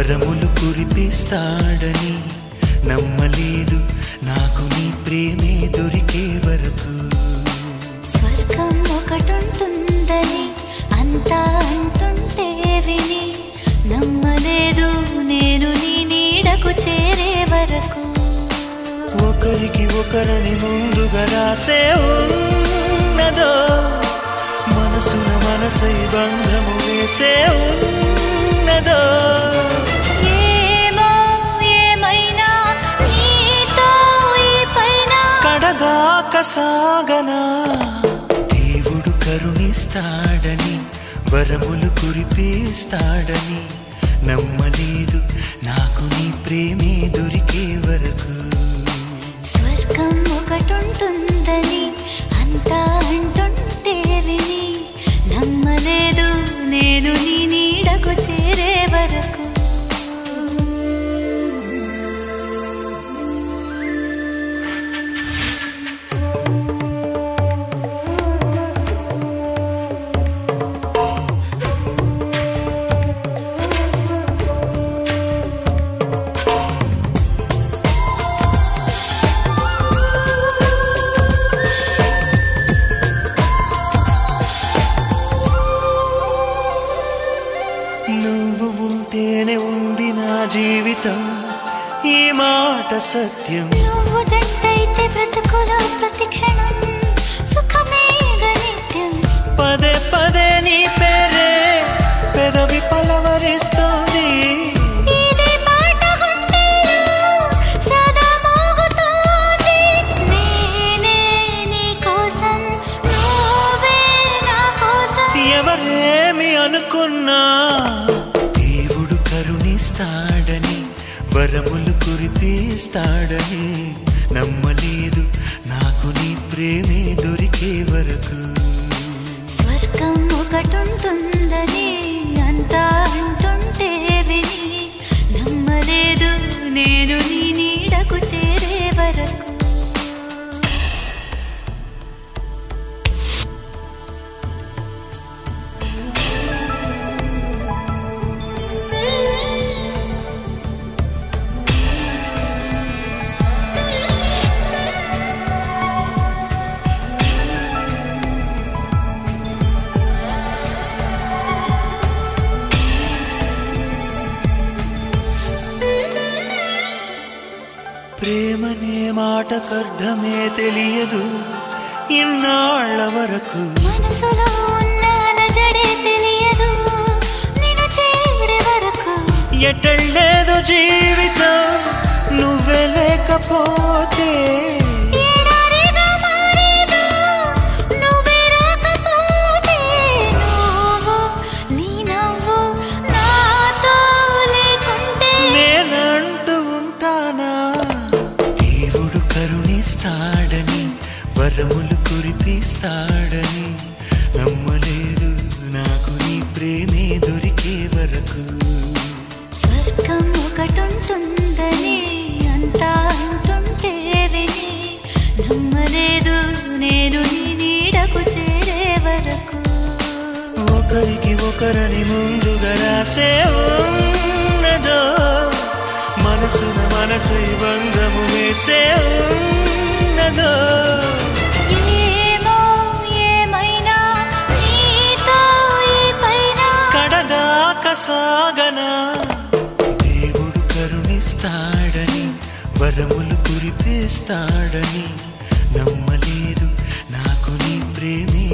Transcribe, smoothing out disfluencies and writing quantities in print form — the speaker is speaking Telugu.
వరములు కురిపిస్తాడని నమ్మలేదు నాకు నీ ప్రేమే దొరికే వరకు. స్వర్గం ఒకటుంటుందని అంతా అంటుంటే విని నమ్మలేదు నేను నీ నీడకు చేరే వరకు. ఒకరికి ఒకరని ముందుగా రాసే ఉన్నదో మనసున మనసై బంధము వేసే ఉన్నదో. ఏమో ఏమైనా నీతో ఈ పైన కడదాక సాగనా దేవుడు కరుణిస్తాడని వరములు కురిపిస్తాడని నమ్మలేదు నాకు నీ ప్రేమే దొరికే వరకు. స్వర్గం ఒకటుంటుందని అంతా అంటుంటే విని నమ్మలేదు నేను నీ నీడకు చేరే వరకు. నువ్వు ఉంటేనే ఉంది నా జీవితం ఈ మాట సత్యం. నువ్వు జంటైతే బ్రతుకులో ప్రతి క్షణం సుఖమే నిత్యం. పదే పదే నీ పేరే పెదవి పలవరిస్తోంది. ఇదే పాట గుండెలో సదా మోగుతోంది. నేనే నీ కోసం నువ్వే నా కోసం. ఎవరేమి అనుకున్నా దేవుడు కరుణిస్తాడని వరములు కురిపిస్తాడని నమ్మలేదు నాకు నీ ప్రేమే దొరికే వరకు. స్వర్గం ఒకటుంటుందని అంతా అంటుంటే విని నమ్మలేదు నేను నీ నీడకు చేరే వరకు. ప్రేమనే మాటకర్థమే తెలియదు ఇన్నాళ్ల వరకు. మనసులో ఉన్న అలజడే తెలియదు నిన్ను చేరే వరకు. ఎటళ్ళేదు జీవితం నువ్వే లేకపోతే. ఎడారిగా మారేదో నువ్వే రాకపోతే. నువ్వు నీ నవ్వు నాతో లేకుంటే నేనంటూ ఉంటానా దేవుడు కరుణిస్తాడని వరములు కురిపిస్తాడని నమ్మలేదు నాకు నీ ప్రేమే దొరికే వరకు. స్వర్గం ఒకటుంటుందని అంతా అంటుంటే విని నమ్మలేదు నేను నీ నీడకు చేరే వరకు. ఒకరికి ఒకరని ముందుగా రాసే ఉన్నదో మనసున మనసై బంధము వేసే ఉన్నదో. ఏమో ఏమైనా నీతో ఈ పైన కడదాక సాగనా దేవుడు కరుణిస్తాడని వరములు కురిపిస్తాడని నమ్మలేదు నాకు నీ ప్రేమే